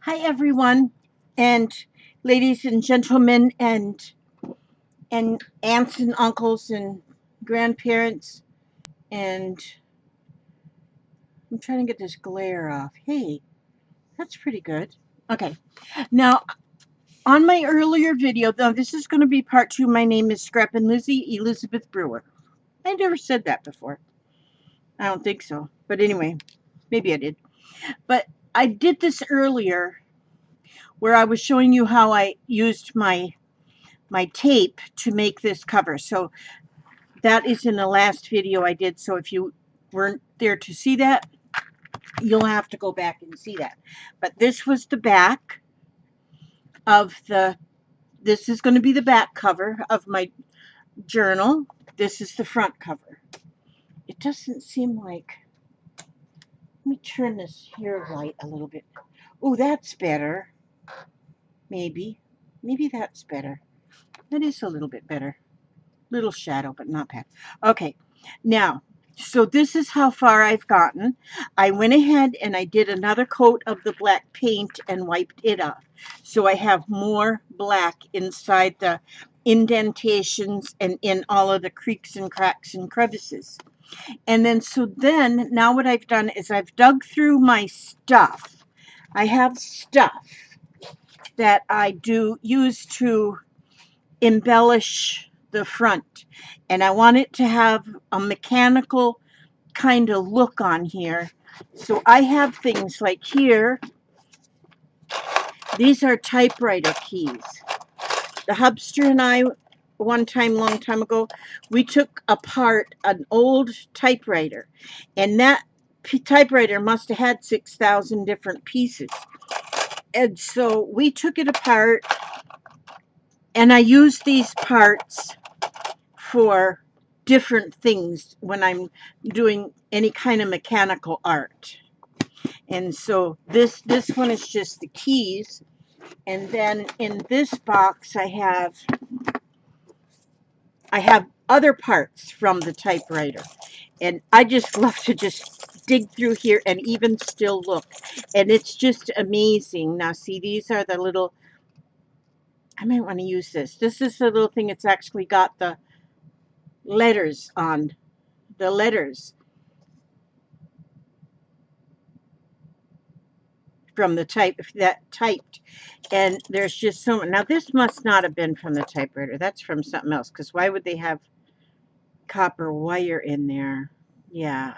Hi everyone, and ladies and gentlemen, and aunts and uncles and grandparents, and I'm trying to get this glare off. Hey, that's pretty good. Okay, now on my earlier video, though, this is going to be part two. My name is Scrappin' Lizzie Elizabeth Brewer. I never said that before. I don't think so, but anyway, maybe I did. But I did this earlier where I was showing you how I used my tape to make this cover. So that is in the last video I did. So if you weren't there to see that, you'll have to go back and see that. But this was the back of this is going to be the back cover of my journal. This is the front cover. It doesn't seem like, let me turn this here light a little bit. Oh, that's better. Maybe that's better. That is a little bit better. Little shadow, but not bad. Okay, now, so this is how far I've gotten. I went ahead and I did another coat of the black paint and wiped it off. So I have more black inside the indentations and in all of the creaks and cracks and crevices. And then now what I've done is I've dug through my stuff. I have stuff that I do use to embellish the front, and I want it to have a mechanical kind of look on here. So I have things like here, these are typewriter keys. The hubster and I, one time, long time ago, we took apart an old typewriter, and that typewriter must have had 6,000 different pieces. And so we took it apart, and I used these parts for different things when I'm doing any kind of mechanical art. And so this one is just the keys, and then in this box I have other parts from the typewriter, and I just love to just dig through here and even still look, and it's just amazing. Now see, these are the little, I might want to use this. This is the little thing. It's actually got the letters on the letters from the type that typed, and there's just so, now this must not have been from the typewriter. That's from something else, because why would they have copper wire in there? Yeah,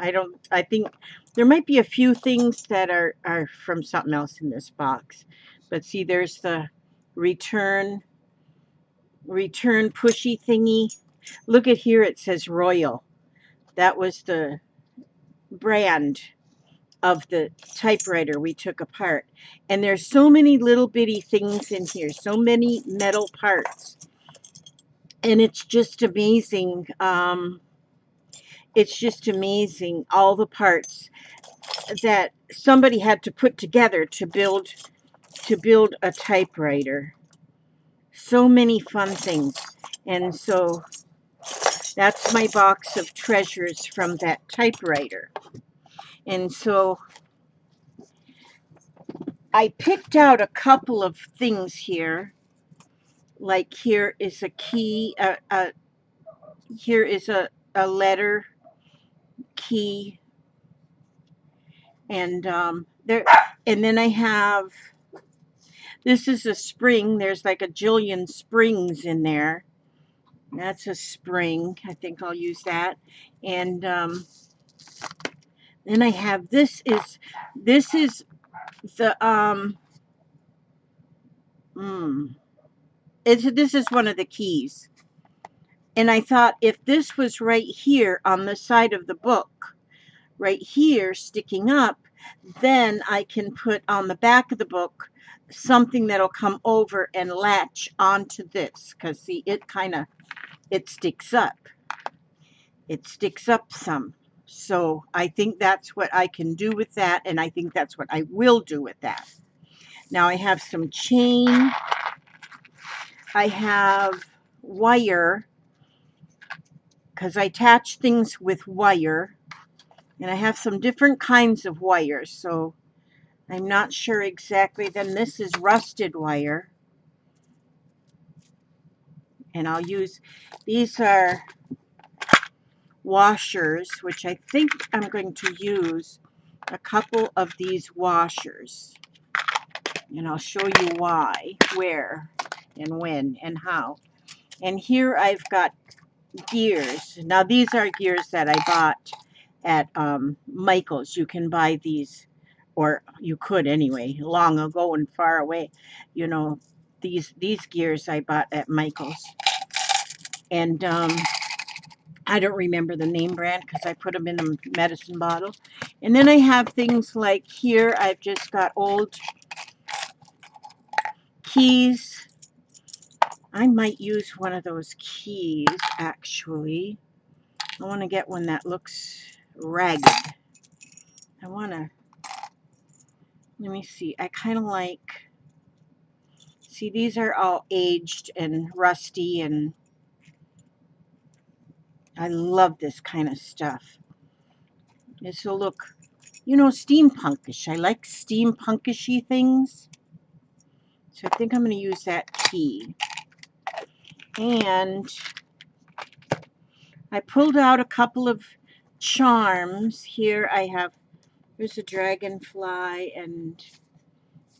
I think there might be a few things that are from something else in this box. But see, there's the return pushy thingy. Look at here, it says Royal. That was the brand of the typewriter we took apart. And there's so many little bitty things in here, so many metal parts. And it's just amazing. It's just amazing, all the parts that somebody had to put together to build a typewriter. So many fun things. And so that's my box of treasures from that typewriter. And so I picked out a couple of things here. Like here is a key, here is a letter key, and there, and then I have, this is a spring. There's like a jillion springs in there. That's a spring. I think I'll use that. And then I have, this is the this is one of the keys. And I thought, if this was right here on the side of the book, right here sticking up, then I can put on the back of the book something that'll come over and latch onto this, because see, it sticks up. It sticks up some. So I think that's what I can do with that, and I think that's what I will do with that. Now I have some chain. I have wire, because I attach things with wire. And I have some different kinds of wires. So I'm not sure exactly. Then this is rusted wire. And I'll use, these are washers, which I think I'm going to use a couple of these washers. And I'll show you why, where, and when, and how. And here I've got gears. Now these are gears that I bought at Michael's. You can buy these, or you could anyway, long ago and far away. You know, these gears I bought at Michael's. And I don't remember the name brand because I put them in a medicine bottle. And then I have things like here, I've just got old keys. I might use one of those keys, actually. I want to get one that looks ragged. I want to, let me see. I kind of like, see, these are all aged and rusty, and I love this kind of stuff. This will look, you know, steampunkish. I like steampunkishy things. So I think I'm going to use that key. And I pulled out a couple of charms. Here I have, there's a dragonfly and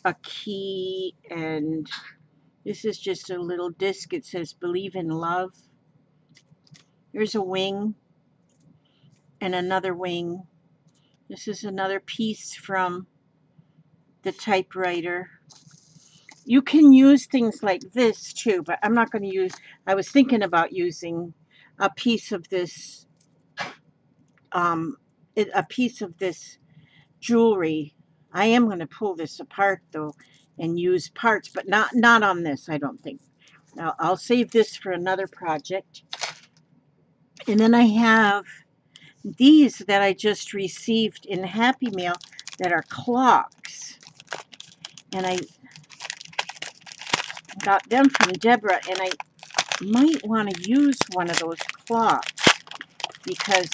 a key, and this is just a little disc. It says believe in love. There's a wing and another wing. This is another piece from the typewriter. You can use things like this too, but I'm not going to use, I was thinking about using a piece of this, a piece of this jewelry. I am going to pull this apart though and use parts, but not on this, I don't think. Now I'll save this for another project. And then I have these that I just received in Happy Mail that are clocks. And I got them from Deborah, and I might want to use one of those clocks because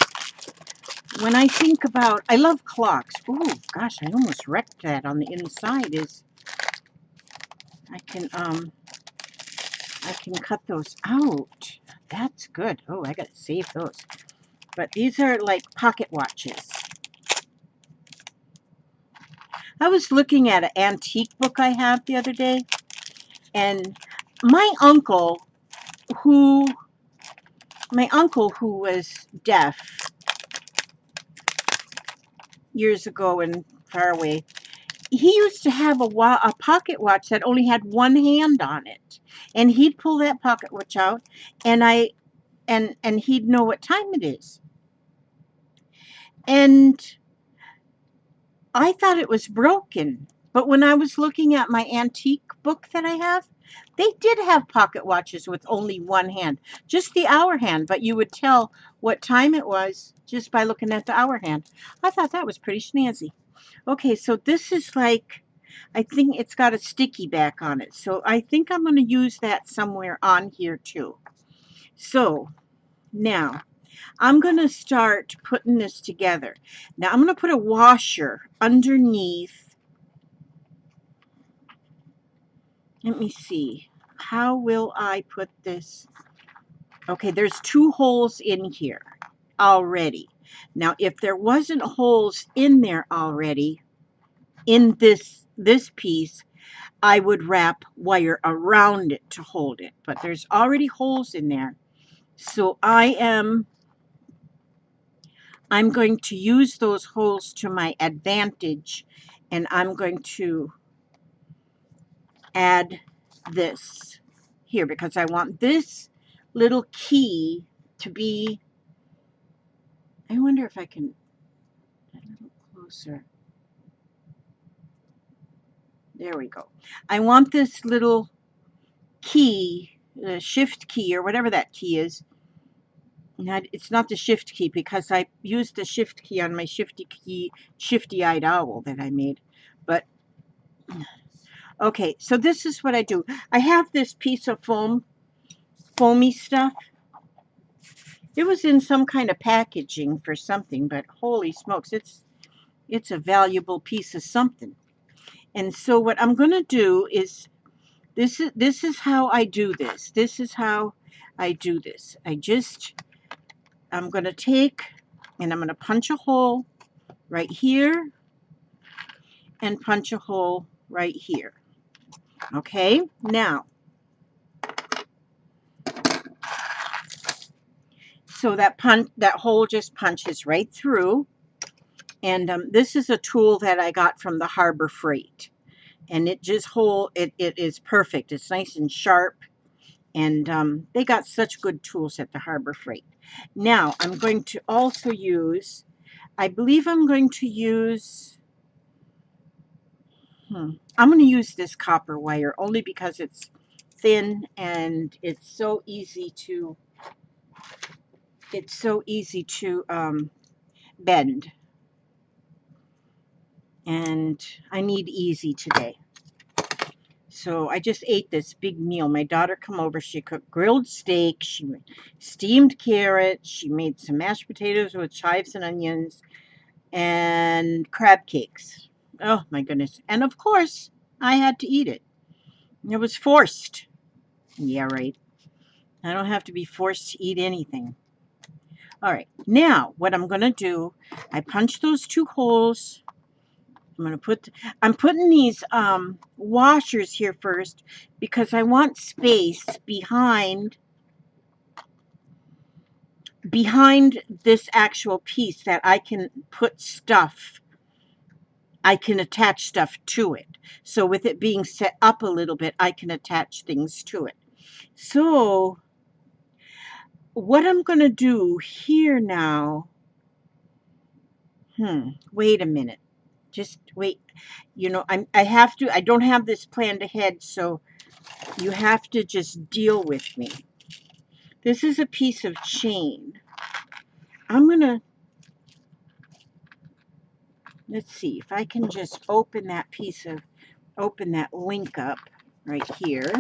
when I think about, I love clocks. Oh gosh, I almost wrecked that on the inside. Is I can cut those out. That's good. Oh, I gotta save those. But these are like pocket watches. I was looking at an antique book I have the other day, and my uncle who was deaf years ago and far away, he used to have a pocket watch that only had one hand on it, and he'd pull that pocket watch out, and and he'd know what time it is. And I thought it was broken, but when I was looking at my antique book that I have, they did have pocket watches with only one hand, just the hour hand, but you would tell what time it was just by looking at the hour hand. I thought that was pretty snazzy. Okay, so this is like, I think it's got a sticky back on it, so I think I'm going to use that somewhere on here too. So now I'm going to start putting this together. Now I'm going to put a washer underneath. Let me see. How will I put this? Okay, there's two holes in here already. Now, if there wasn't holes in there already in this piece, I would wrap wire around it to hold it. But there's already holes in there. So I'm going to use those holes to my advantage, and I'm going to add this here because I want this little key to be, I wonder if I can, a little closer. There we go. I want this little key, the shift key or whatever that key is. It's not the shift key because I used the shift key on my shifty-eyed owl that I made. But okay, so this is what I do. I have this piece of foamy stuff. It was in some kind of packaging for something, but holy smokes, it's a valuable piece of something. And so what I'm going to do is, this is how I do this. This is how I do this. I'm going to take and I'm going to punch a hole right here and punch a hole right here. Okay, now, so that hole just punches right through. And this is a tool that I got from the Harbor Freight, and it is perfect. It's nice and sharp, and they got such good tools at the Harbor Freight. Now I'm going to also use, I believe I'm going to use, I'm going to use this copper wire only because it's thin and it's so easy to bend, and I need easy today. So I just ate this big meal. My daughter come over. She cooked grilled steak. She steamed carrots. She made some mashed potatoes with chives and onions and crab cakes. Oh my goodness. And of course, I had to eat it. It was forced. Yeah, right. I don't have to be forced to eat anything. All right. Now, what I'm going to do, I punch those 2 holes. I'm putting these washers here first because I want space behind this actual piece that I can put stuff. I can attach stuff to it. So with it being set up a little bit, I can attach things to it. So what I'm going to do here now, wait a minute. Just wait. You know, I don't have this planned ahead, so you have to just deal with me. This is a piece of chain. I'm going to, let's see if I can just open that link up right here.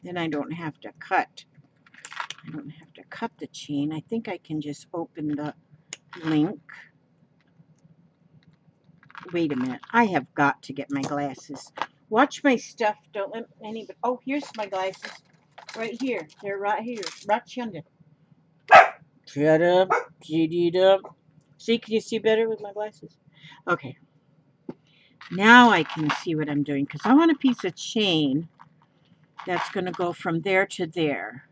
Then I don't have to cut. I don't have to cut the chain. I think I can just open the link. Wait a minute. I have got to get my glasses. Watch my stuff. Don't let anybody. Oh, here's my glasses. Right here. They're right here. Right yonder. Shut up. Shut up. See, can you see better with my glasses? Okay. Now I can see what I'm doing because I want a piece of chain that's going to go from there to there.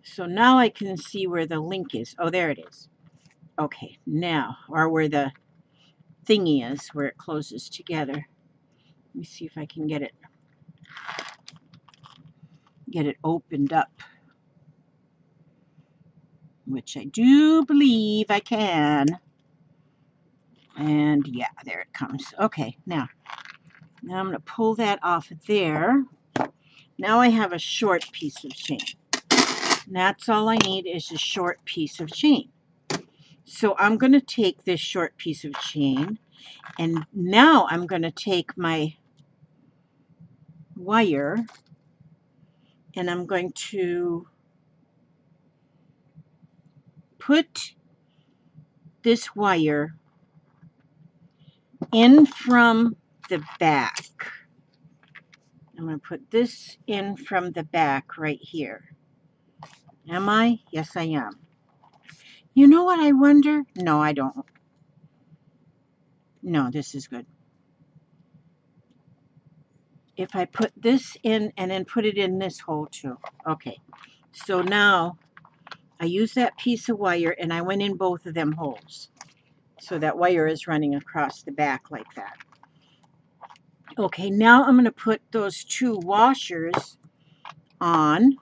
So now I can see where the link is. Oh, there it is. Okay, now, or where the thingy is, where it closes together. Let me see if I can get it opened up, which I do believe I can. And yeah, there it comes. Okay, now I'm going to pull that off there. Now I have a short piece of chain. And that's all I need is a short piece of chain. So I'm going to take this short piece of chain, and now I'm going to take my wire and I'm going to put this wire in from the back. I'm going to put this in from the back right here. Am I? Yes, I am. You know what I wonder? No, I don't. No, this is good. If I put this in and then put it in this hole too. Okay. So now I use that piece of wire and I went in both of them holes. So that wire is running across the back like that. Okay, now I'm going to put those 2 washers on.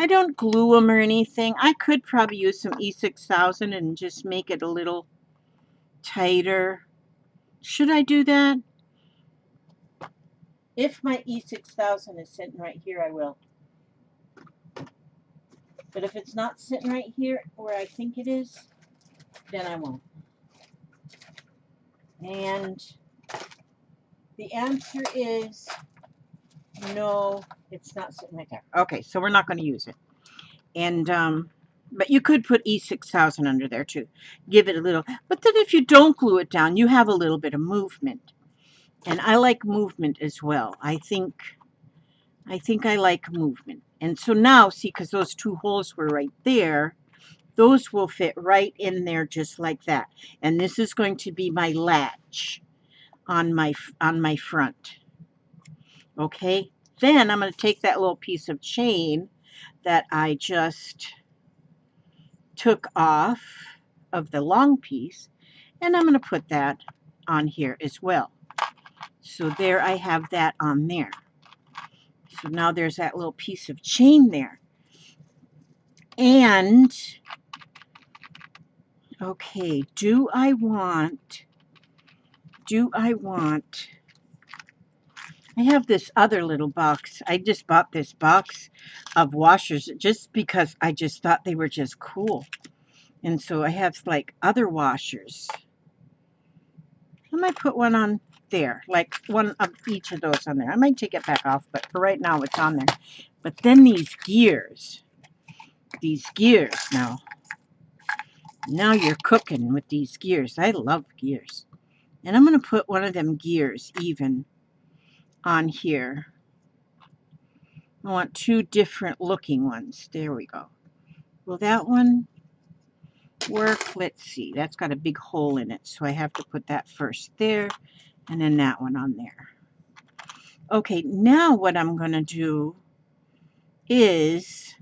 I don't glue them or anything. I could probably use some E6000 and just make it a little tighter. Should I do that? If my E6000 is sitting right here, I will. But if it's not sitting right here where I think it is, then I won't. And the answer is no, it's not sitting right there. Okay, so we're not going to use it. And But you could put E6000 under there too. Give it a little. But then if you don't glue it down, you have a little bit of movement. And I like movement as well. I think I like movement. And so now, see, because those two holes were right there, those will fit right in there just like that. And this is going to be my latch on my front. Okay? Then I'm going to take that little piece of chain that I just took off of the long piece, and I'm going to put that on here as well. So there I have that on there. So now there's that little piece of chain there. And, okay, I have this other little box. I just bought this box of washers just because I just thought they were just cool. And so I have like other washers. I might put one on there, like one of each of those on there. I might take it back off, but for right now it's on there. But then these gears now you're cooking with these gears. I love gears. And I'm going to put one of them gears even on here. I want two different looking ones. There we go. Will that one work? Let's see. That's got a big hole in it, so I have to put that first there and then that one on there. Okay, now what I'm going to do is,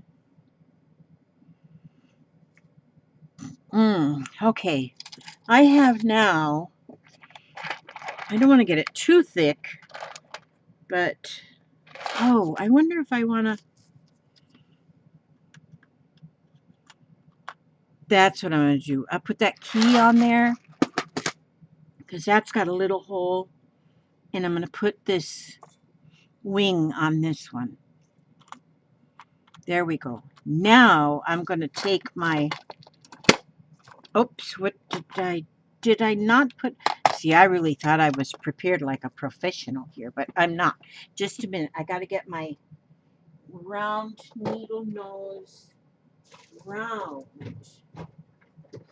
okay, I have now, I don't want to get it too thick, but, oh, I wonder if I want to, that's what I'm going to do. I'll put that key on there, because that's got a little hole, and I'm going to put this wing on this one. There we go. Now I'm going to take my, oops, what did I not put? See, I really thought I was prepared like a professional here, but I'm not. Just a minute. I got to get my round needle nose round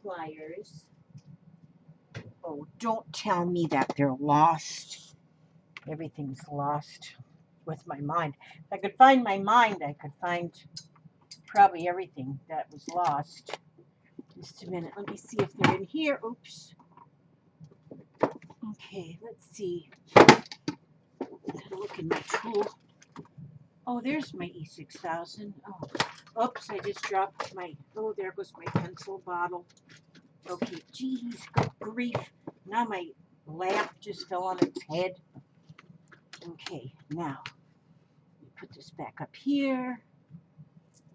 pliers. Oh, don't tell me that they're lost. Everything's lost with my mind. If I could find my mind, I could find probably everything that was lost. Just a minute. Let me see if they're in here. Oops. Okay, let's see. Gotta look in my tool. Oh, there's my E6000. Oh, oops, I just dropped my, oh, there goes my pencil bottle. Okay, geez, good grief. Now my lamp just fell on its head. Okay, now, let me put this back up here.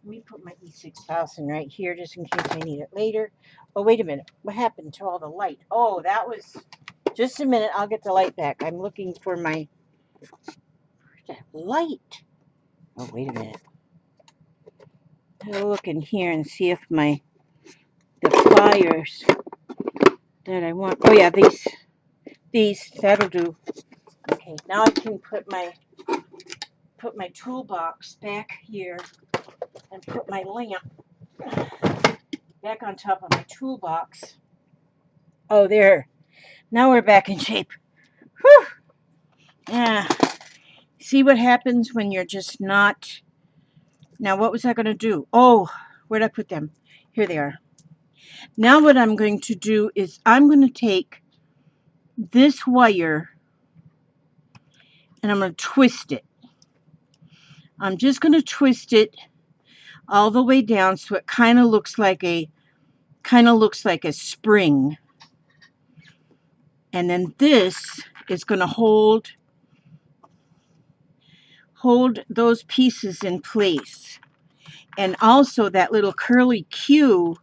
Let me put my E6000 right here just in case I need it later. Oh, wait a minute. What happened to all the light? Oh, that was, just a minute. I'll get the light back. I'm looking for my, where's that light? Oh, wait a minute. I'll look in here and see if the pliers that I want. Oh yeah, these that'll do. Okay, now I can put my toolbox back here and put my lamp back on top of my toolbox. Oh, there. Now we're back in shape. Whew. Yeah. See what happens when you're just not. Now, what was I going to do? Oh, where'd I put them? Here they are. Now what I'm going to do is I'm going to take this wire and I'm going to twist it. I'm just going to twist it all the way down so it kind of looks like a spring. And then this is going to hold those pieces in place. And also that little curly Q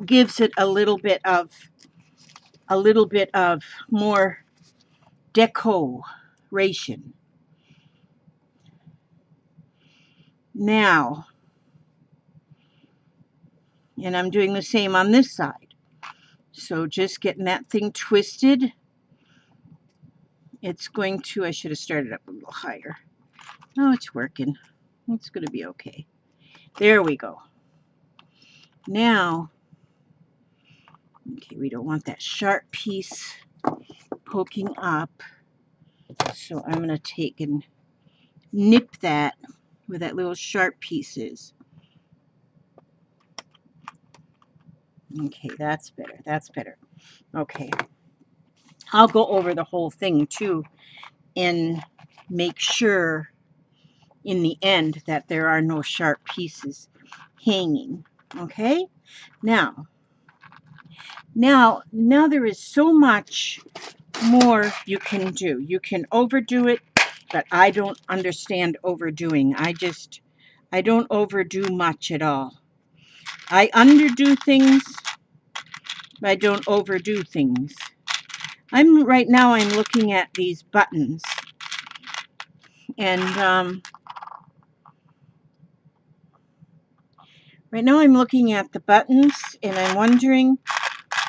gives it a little bit of more decoration. Now, and I'm doing the same on this side. So just getting that thing twisted. It's going to, I should have started up a little higher. Oh, it's working. It's going to be okay. There we go. Now, okay, we don't want that sharp piece poking up. So I'm going to take and nip that where that little sharp piece is. Okay, that's better. That's better. Okay. I'll go over the whole thing too and make sure in the end that there are no sharp pieces hanging. Okay? Now there is so much more you can do. You can overdo it, but I don't understand overdoing. I don't overdo much at all. I underdo things, but I don't overdo things. Right now I'm looking at these buttons, and right now I'm looking at the buttons, and I'm wondering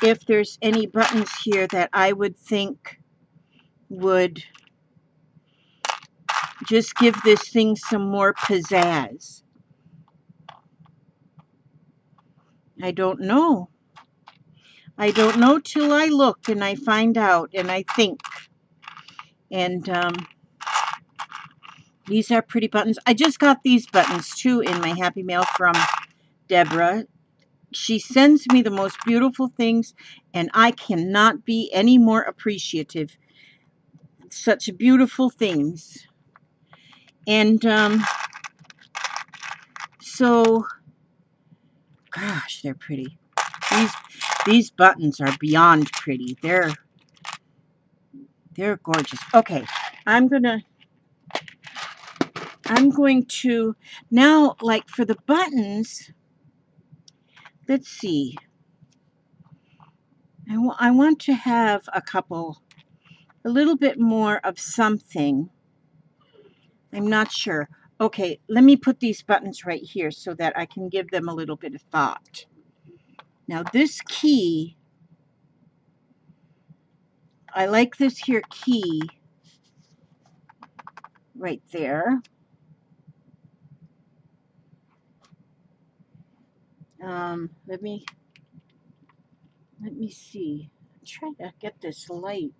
if there's any buttons here that I would think would just give this thing some more pizzazz. I don't know. I don't know till I look and I find out and I think. And these are pretty buttons. I just got these buttons too in my Happy Mail from Deborah. She sends me the most beautiful things, and I cannot be any more appreciative. Such beautiful things. And so, gosh, they're pretty. These buttons are beyond pretty. They're gorgeous. Okay, I'm going to now, like for the buttons, let's see. I want to have a little bit more of something. I'm not sure. Okay, let me put these buttons right here so that I can give them a little bit of thought. Now this key, I like this here key right there. Let me see. I'm trying to get this light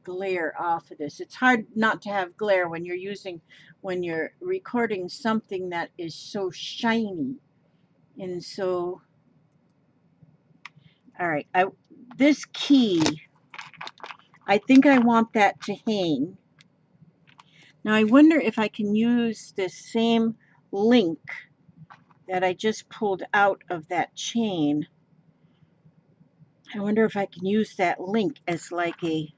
glare off of this. It's hard not to have glare when you're recording something that is so shiny. And so, all right, this key, I think I want that to hang. Now I wonder if I can use this same link that I just pulled out of that chain. I wonder if I can use that link as like a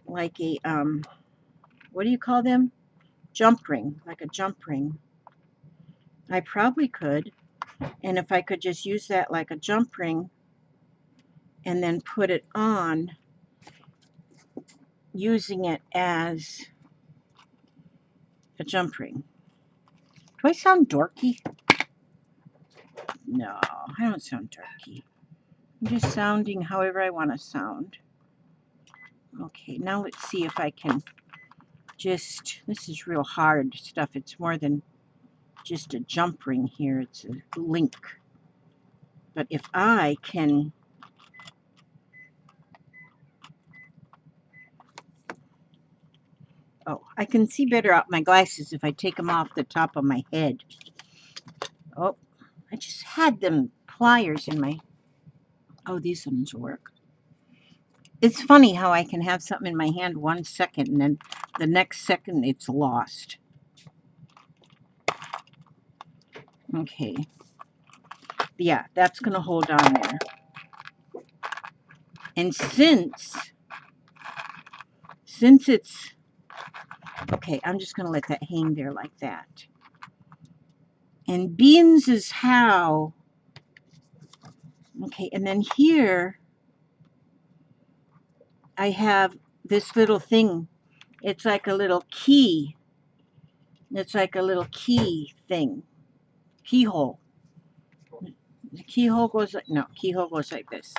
what do you call them? Jump ring, like a jump ring. I probably could. And if I could just use that like a jump ring and then put it on, using it as a jump ring. Do I sound dorky? No, I don't sound dorky. I'm just sounding however I want to sound. Okay, now let's see if I can just, this is real hard stuff. It's more than just a jump ring here. It's a link. But if I can, oh, I can see better out my glasses if I take them off the top of my head. Oh, I just had them pliers in my, oh, these ones work. It's funny how I can have something in my hand 1 second and then the next second it's lost. Okay. Yeah, that's going to hold on there. And since it's, okay, I'm just going to let that hang there like that. And beans is how, okay, and then here I have this little thing. It's like a little key. It's like a little key thing. Keyhole. The keyhole goes like, no, keyhole goes like this.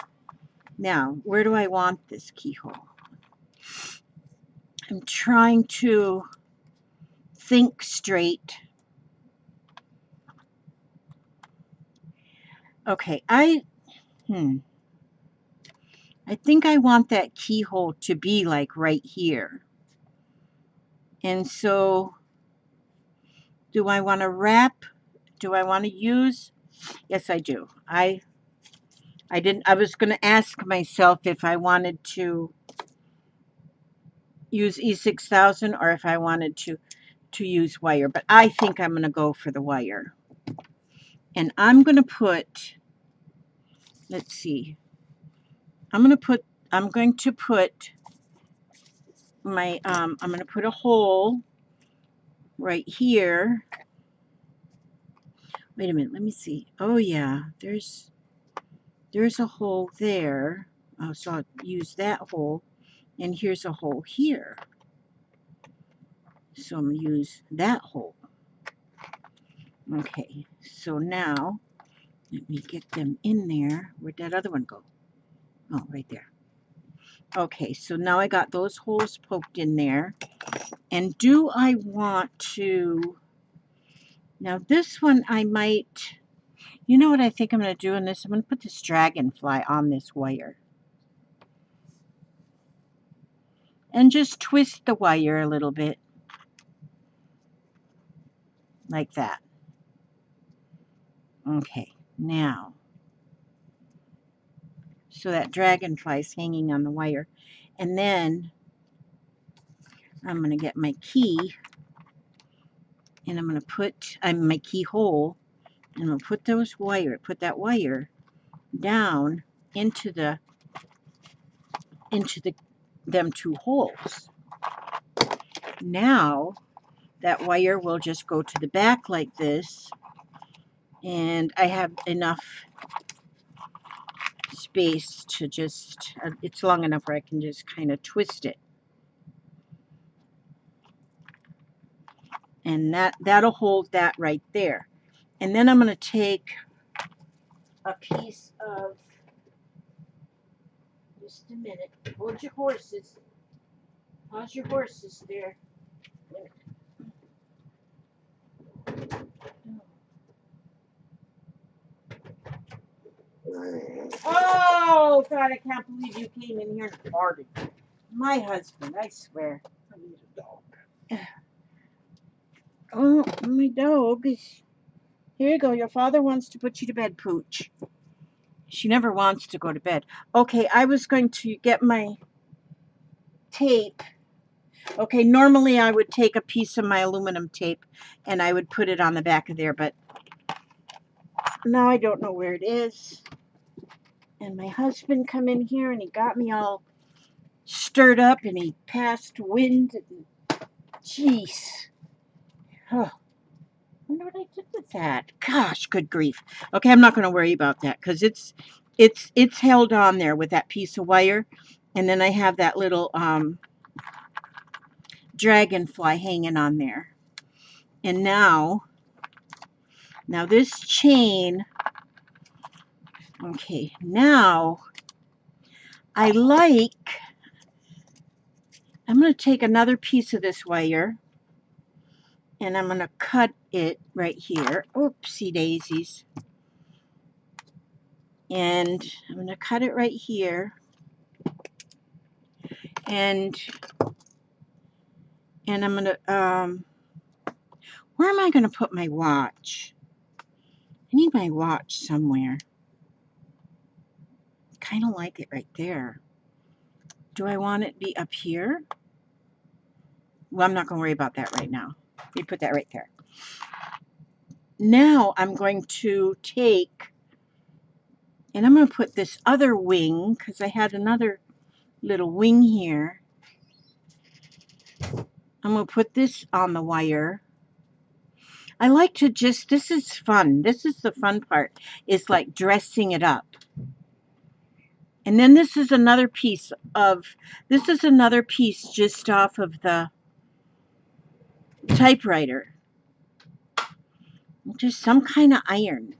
Now, where do I want this keyhole? I'm trying to think straight. Okay, I think I want that keyhole to be like right here. And so do I want to wrap? Do I want to use? Yes, I do. I was going to ask myself if I wanted to use E6000 or if I wanted to use wire, but I think I'm going to go for the wire. And I'm going to put, let's see. I'm going to put my I'm going to put a hole right here. Wait a minute, let me see. Oh yeah, there's a hole there. Oh, so I'll use that hole, and here's a hole here. So I'm going to use that hole. Okay, so now let me get them in there. Where'd that other one go? Oh, right there. Okay, so now I got those holes poked in there. And do I want to... Now this one I might... You know what I think I'm going to do in this? I'm going to put this dragonfly on this wire. And just twist the wire a little bit. Like that. Okay, now... So that dragonfly is hanging on the wire. And then I'm going to get my key. And I'm going to put my keyhole. And I'm going to put that wire down into them two holes. Now that wire will just go to the back like this, and I have enough space to just, it's long enough where I can just kind of twist it. And that'll hold that right there. And then I'm going to take a piece of, just a minute, hold your horses. Pause your horses there. Oh, God, I can't believe you came in here and farted. My husband, I swear. I need a dog. Oh, my dog is... Here you go. Your father wants to put you to bed, Pooch. She never wants to go to bed. Okay, I was going to get my tape. Okay, normally I would take a piece of my aluminum tape and I would put it on the back of there, but now I don't know where it is. And my husband come in here and he got me all stirred up and he passed wind. And, jeez. Oh, I wonder what I did with that. Gosh, good grief. Okay, I'm not going to worry about that because it's held on there with that piece of wire. And then I have that little dragonfly hanging on there. And now this chain, okay, now I'm going to take another piece of this wire and I'm going to cut it right here. Oopsie daisies. And I'm going to cut it right here. And I'm going to, where am I going to put my watch? I need my watch somewhere. Kind of like it right there. Do I want it to be up here? Well, I'm not going to worry about that right now. You put that right there. Now I'm going to take, and I'm going to put this other wing, because I had another little wing here. I'm going to put this on the wire. I like to just, this is fun. This is the fun part, is like dressing it up. And then this is another piece just off of the typewriter. Just some kind of iron.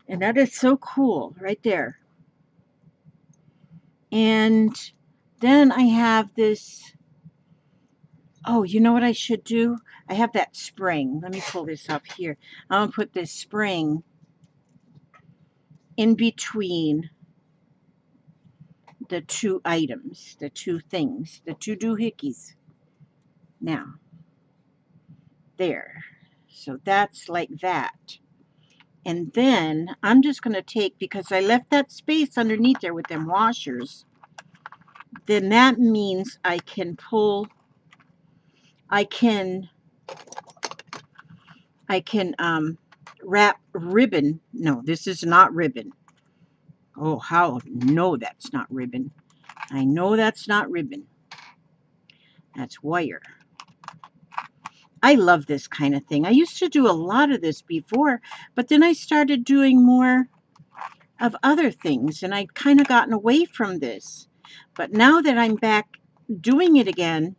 And that is so cool right there. And then I have this, oh, you know what I should do? I have that spring. Let me pull this up here. I'm going to put this spring in between the two items, the two things, the two doohickeys. Now, there. So that's like that. And then I'm just going to take, because I left that space underneath there with them washers, then that means I can pull, I can wrap ribbon. No, this is not ribbon. Oh, how? No, that's not ribbon. I know that's not ribbon. That's wire. I love this kind of thing. I used to do a lot of this before, but then I started doing more of other things, and I'd kind of gotten away from this. But now that I'm back doing it again,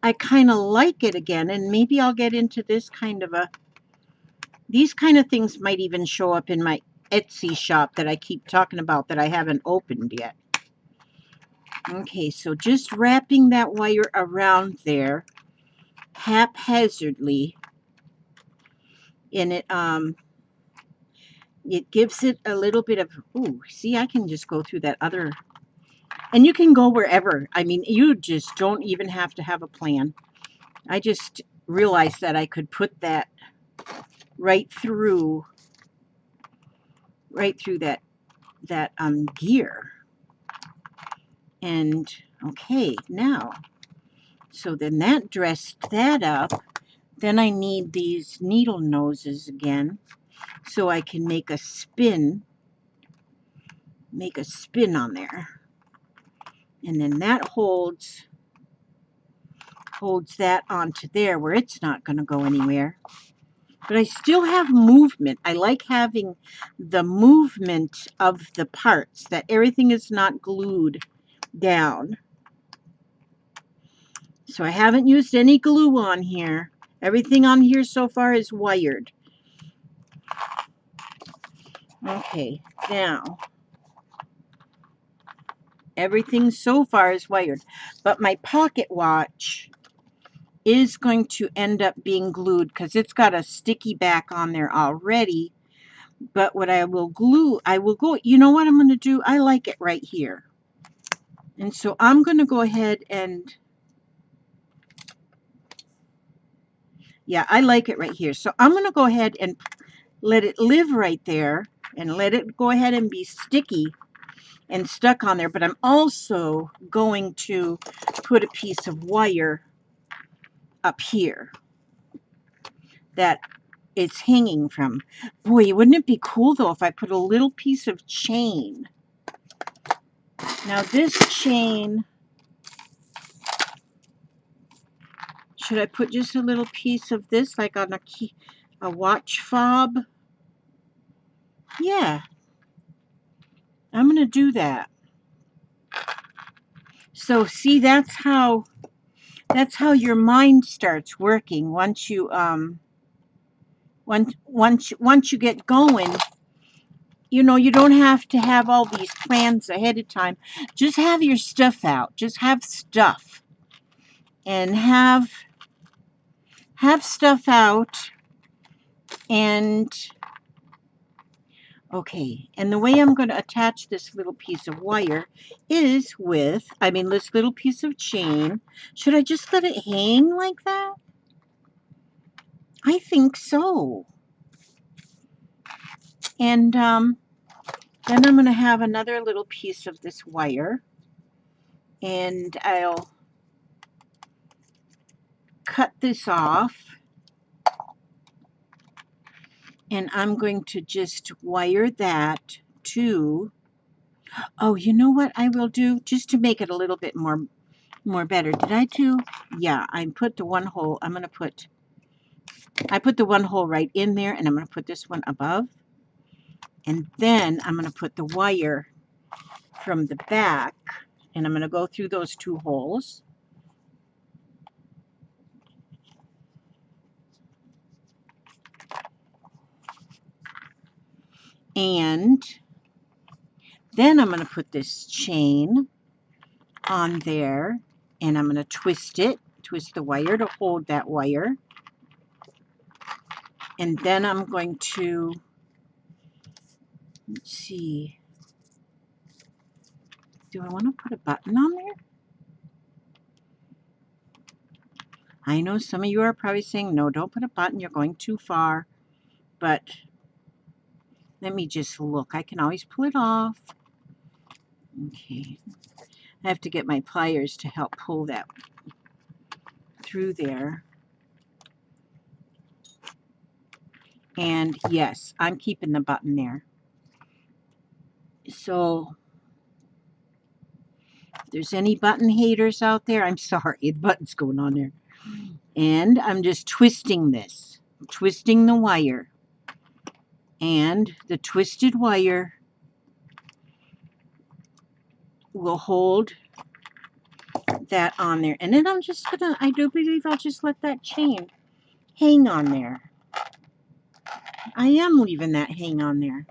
I kind of like it again, and maybe I'll get into this kind of a... These kind of things might even show up in my Etsy shop that I keep talking about that I haven't opened yet. Okay, so just wrapping that wire around there haphazardly, and it gives it a little bit of, ooh, see, I can just go through that other, and you can go wherever. I mean, you just don't even have to have a plan. I just realized that I could put that right through that gear. And okay, now, so then that dressed that up. Then I need these needle noses again, so I can make a spin on there. And then that holds that onto there where it's not going to go anywhere. But I still have movement. I like having the movement of the parts, that everything is not glued down. So I haven't used any glue on here. Everything on here so far is wired. Okay, now everything so far is wired. But my pocket watch is going to end up being glued because it's got a sticky back on there already. But what I will glue, you know what I'm going to do? I like it right here. And so I'm going to go ahead and, yeah, I like it right here. So I'm going to go ahead and let it live right there and let it go ahead and be sticky and stuck on there. But I'm also going to put a piece of wire up here that it's hanging from. Boy, wouldn't it be cool though if I put a little piece of chain? Now this chain, should I put just a little piece of this like on a watch fob? Yeah, I'm going to do that. So see, that's how your mind starts working once you once you get going. You know, you don't have to have all these plans ahead of time. Just have your stuff out. Just have stuff. And have stuff out. And okay, and the way I'm going to attach this little piece of wire is with, this little piece of chain. Should I just let it hang like that? I think so. And then I'm going to have another little piece of this wire. And I'll cut this off. And I'm going to just wire that to, oh, you know what I will do? Just to make it a little bit more better. Did I do? Yeah, I put the one hole. I put the one hole right in there, and I'm going to put this one above. And then I'm going to put the wire from the back, and I'm going to go through those two holes. And then I'm going to put this chain on there, and I'm going to twist the wire to hold that wire. And then I'm going to Let's see. Do I want to put a button on there? I know some of you are probably saying, no, don't put a button. You're going too far. But let me just look. I can always pull it off. Okay. I have to get my pliers to help pull that through there. And yes, I'm keeping the button there. So if there's any button haters out there, I'm sorry, the button's going on there. And I'm just twisting this, twisting the wire. And the twisted wire will hold that on there. And then I'm just gonna, I do believe I'll just let that chain hang on there. I am leaving that hang on there.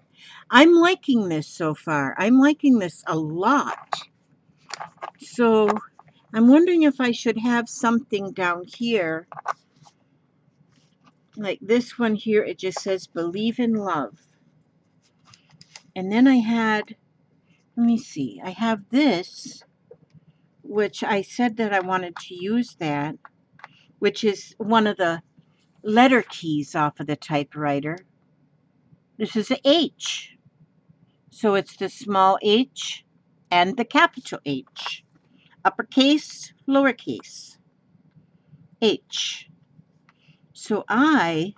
I'm liking this so far. I'm liking this a lot. So I'm wondering if I should have something down here, like this one here. It just says believe in love. And then I had, let me see, I have this, which I said that I wanted to use that, which is one of the letter keys off of the typewriter. This is a H. So it's the small h and the capital H. Uppercase, lowercase, H. So I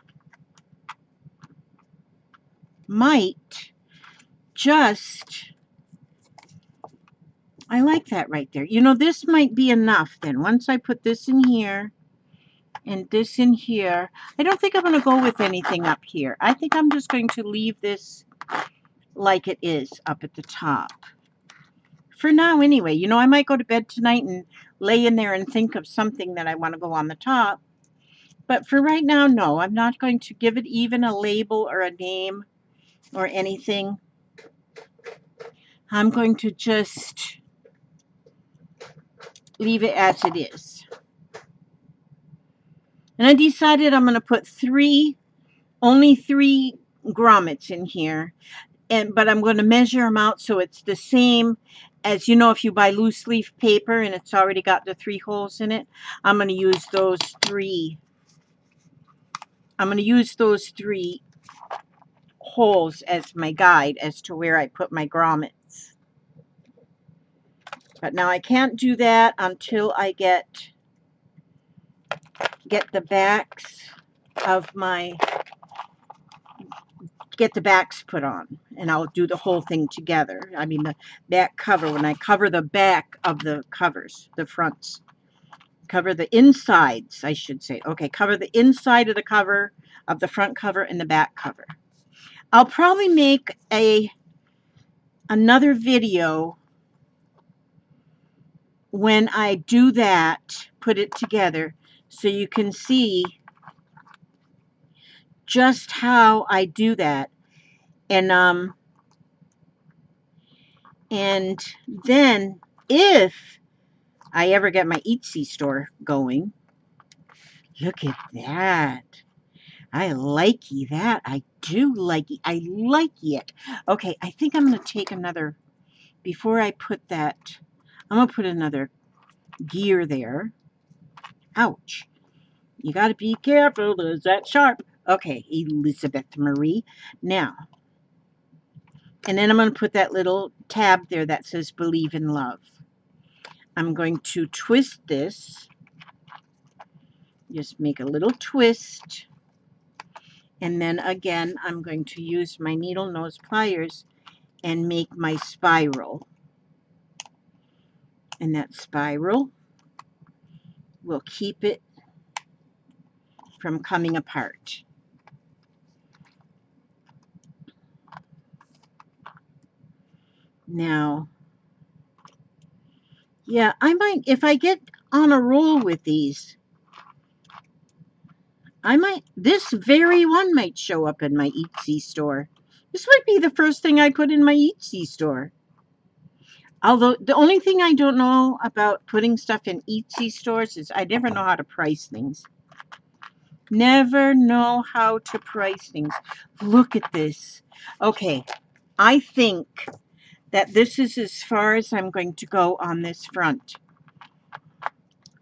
might just, I like that right there. You know, this might be enough then. Once I put this in here and this in here, I don't think I'm going to go with anything up here. I think I'm just going to leave this like it is up at the top. For now anyway. You know, I might go to bed tonight and lay in there and think of something that I want to go on the top. But for right now, no, I'm not going to give it even a label or a name or anything. I'm going to just leave it as it is. And I decided I'm going to put only three grommets in here. But I'm going to measure them out so it's the same as, you know, if you buy loose leaf paper and it's already got the 3 holes in it. I'm going to use those 3. I'm going to use those 3 holes as my guide as to where I put my grommets. But now I can't do that until I get the backs of get the backs put on, and I'll do the whole thing together. I mean the back cover, when I cover the back of the covers, the fronts. Cover the insides, I should say. Okay, cover the inside of the cover, of the front cover and the back cover. I'll probably make another video when I do that, put it together, so you can see just how I do that. And then if I ever get my Etsy store going, look at that. I likey that. I do likey. I like it. Okay, I think I'm going to take another, before I put that, I'm going to put another gear there. Ouch. You got to be careful. Is that sharp? Okay, Elizabeth Marie. Now, and then I'm going to put that little tab there that says believe in love. I'm going to twist this. Just make a little twist. And then again, I'm going to use my needle nose pliers and make my spiral. And that spiral will keep it from coming apart. Now, yeah, I might, if I get on a roll with these, this very one might show up in my Etsy store. This might be the first thing I put in my Etsy store. Although, the only thing I don't know about putting stuff in Etsy stores is I never know how to price things. Never know how to price things. Look at this. Okay, I think that this is as far as I'm going to go on this front.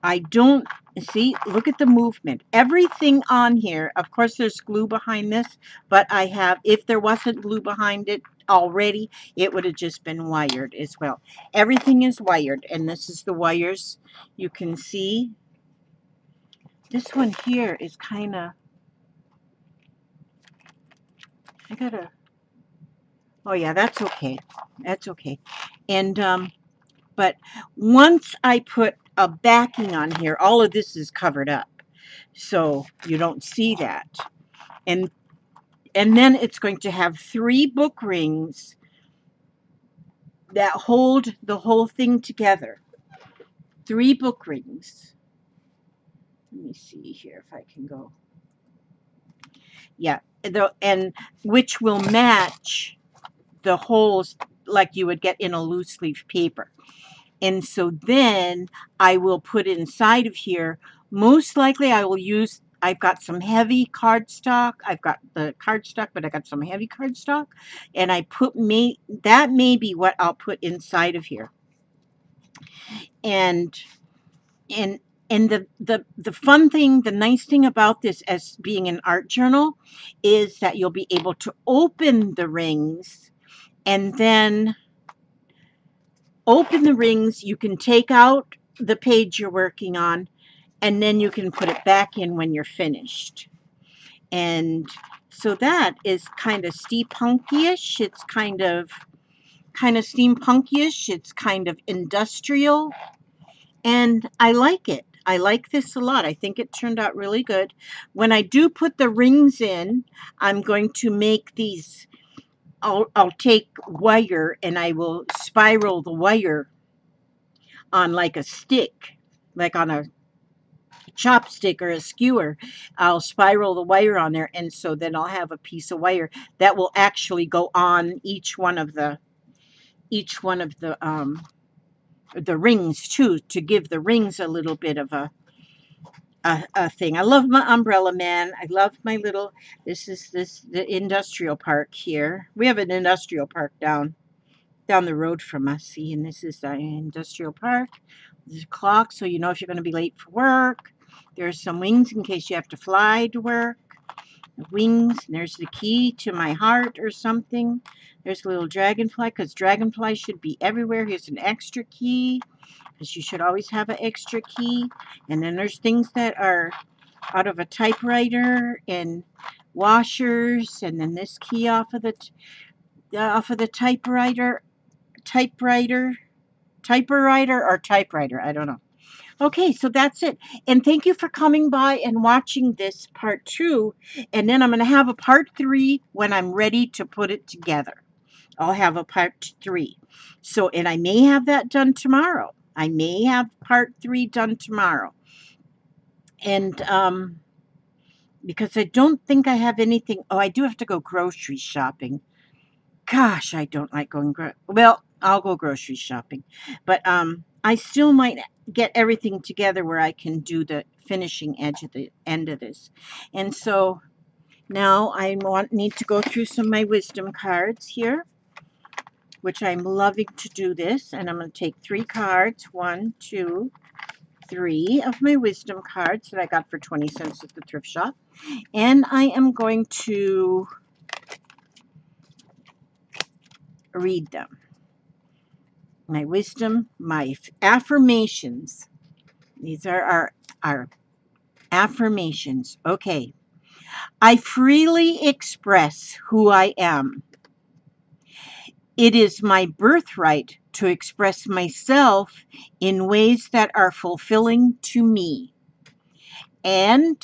I don't see, look at the movement. Everything on here, of course there's glue behind this, but I have, if there wasn't glue behind it already, it would have just been wired as well. Everything is wired, and this is the wires you can see. This one here is kind of, I gotta, oh yeah, that's okay. That's okay. And, but once I put a backing on here, all of this is covered up. So you don't see that. And then it's going to have 3 book rings that hold the whole thing together. 3 book rings. Let me see here if I can go. Yeah, and which will match the holes like you would get in a loose leaf paper. And so then I will put inside of here, most likely I will use, I've got some heavy cardstock. I've got the cardstock, but I got some heavy cardstock. And I put, that may be what I'll put inside of here. And, and, and the fun thing, the nice thing about this as being an art journal is that you'll be able to open the rings and then open the rings. You can take out the page you're working on, and then you can put it back in when you're finished. And so that is kind of steampunky-ish. It's kind of steampunky-ish. It's kind of industrial, and I like it. I like this a lot. I think it turned out really good. When I do put the rings in, I'm going to make these, I'll take wire and I will spiral the wire on like a stick, like on a chopstick or a skewer. I'll spiral the wire on there, and so then I'll have a piece of wire that will actually go on each one of the rings too, to give the rings a little bit of a thing. I love my umbrella man. I love my little, this is the industrial park here. We have an industrial park down the road from us. See, and this is the industrial park. There's a clock, so you know if you're going to be late for work. There's some wings in case you have to fly to work. The wings, and there's the key to my heart or something. There's a little dragonfly, because dragonflies should be everywhere. Here's an extra key, because you should always have an extra key. And then there's things that are out of a typewriter and washers, and then this key off of the typewriter, or typewriter, I don't know. Okay, so that's it. And thank you for coming by and watching this part 2. And then I'm going to have a part 3 when I'm ready to put it together. I'll have a part 3. So, and I may have that done tomorrow. I may have part 3 done tomorrow. And because I don't think I have anything. Oh, I do have to go grocery shopping. Gosh, I don't like going. Well, I'll go grocery shopping. But I still might get everything together where I can do the finishing edge at the end of this. And so now I need to go through some of my wisdom cards here, which I'm loving to do this. And I'm going to take 3 cards, 1, 2, 3 of my wisdom cards that I got for 20 cents at the thrift shop. And I am going to read them. My wisdom, my affirmations. These are our affirmations. Okay. I freely express who I am. It is my birthright to express myself in ways that are fulfilling to me. And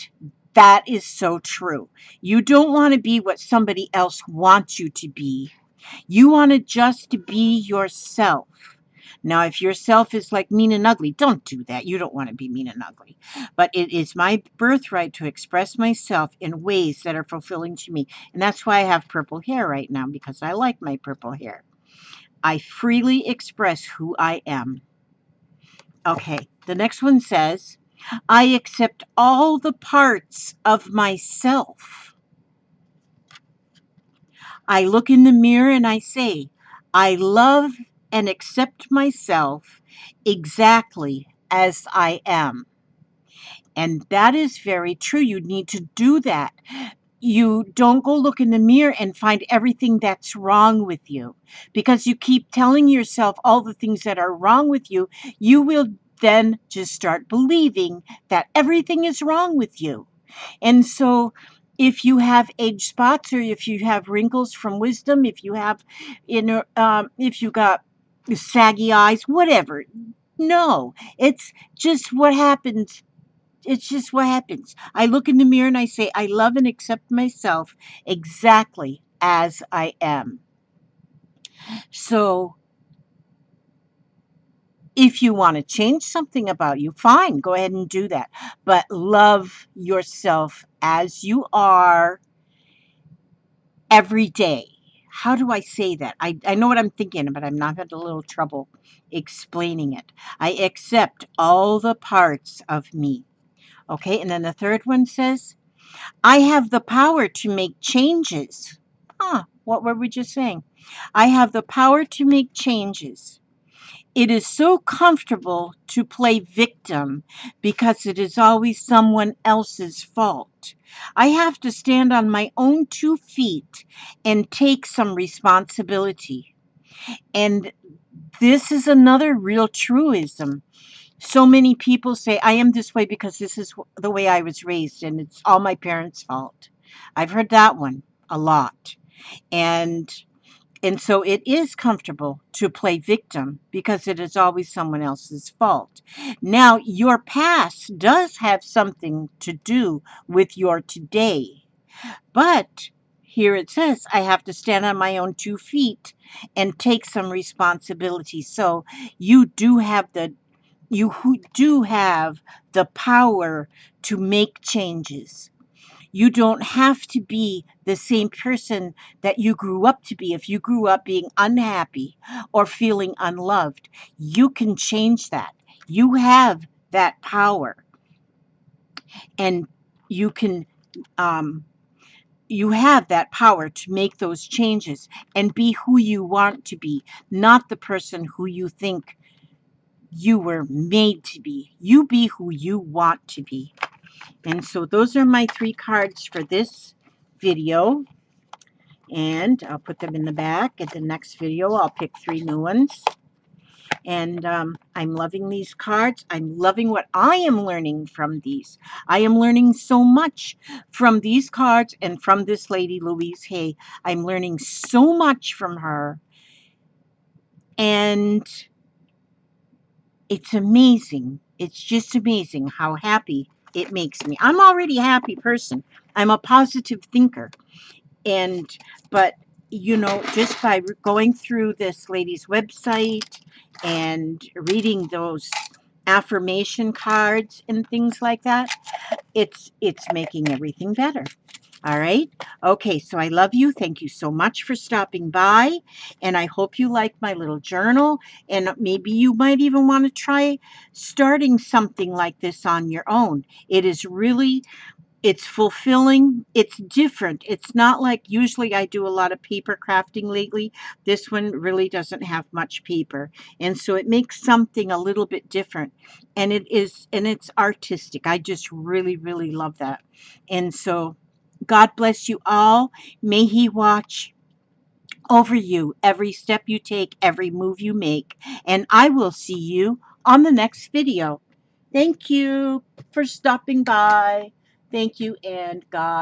that is so true. You don't want to be what somebody else wants you to be. You want to just be yourself. Now, if yourself is like mean and ugly, don't do that. You don't want to be mean and ugly. But it is my birthright to express myself in ways that are fulfilling to me. And that's why I have purple hair right now, because I like my purple hair. I freely express who I am. Okay, the next one says, I accept all the parts of myself. I look in the mirror and I say, I love and accept myself exactly as I am. And that is very true. You need to do that. You don't go look in the mirror and find everything that's wrong with you, because you keep telling yourself all the things that are wrong with you. You will then just start believing that everything is wrong with you. And so if you have age spots, or if you have wrinkles from wisdom, if you have if you got saggy eyes, whatever, no, it's just what happens. It's just what happens. I look in the mirror and I say, I love and accept myself exactly as I am. So if you want to change something about you, fine, go ahead and do that. But love yourself as you are every day. How do I say that? I know what I'm thinking, but I'm not having a little trouble explaining it. I accept all the parts of me. Okay, and then the third one says, I have the power to make changes. What were we just saying? I have the power to make changes. It is so comfortable to play victim because it is always someone else's fault. I have to stand on my own 2 feet and take some responsibility. And this is another real truism. So many people say, I am this way because this is the way I was raised and it's all my parents' fault. I've heard that one a lot. And so it is comfortable to play victim because it is always someone else's fault. Now, your past does have something to do with your today. But here it says, I have to stand on my own 2 feet and take some responsibility. So you do have the power to make changes. You don't have to be the same person that you grew up to be. If you grew up being unhappy or feeling unloved, you can change that. You have that power, and you can um, you have that power to make those changes and be who you want to be, not the person who you think you were made to be. You be who you want to be. And so those are my 3 cards for this video. And I'll put them in the back. At the next video, I'll pick 3 new ones. And I'm loving these cards. I'm loving what I am learning from these. I am learning so much from these cards and from this lady, Louise Hay. I'm learning so much from her. And it's amazing. It's just amazing how happy it makes me. I'm already a happy person. I'm a positive thinker. And but just by going through this lady's website and reading those affirmation cards and things like that, it's making everything better. All right. Okay, so I love you. Thank you so much for stopping by, and I hope you like my little journal, and maybe you might even want to try starting something like this on your own. It's fulfilling. It's different. It's not like usually I do a lot of paper crafting lately. This one really doesn't have much paper. And so it makes something a little bit different. And it's artistic. I just really, really love that. And so God bless you all. May He watch over you every step you take, every move you make. And I will see you on the next video. Thank you for stopping by. Thank you, and God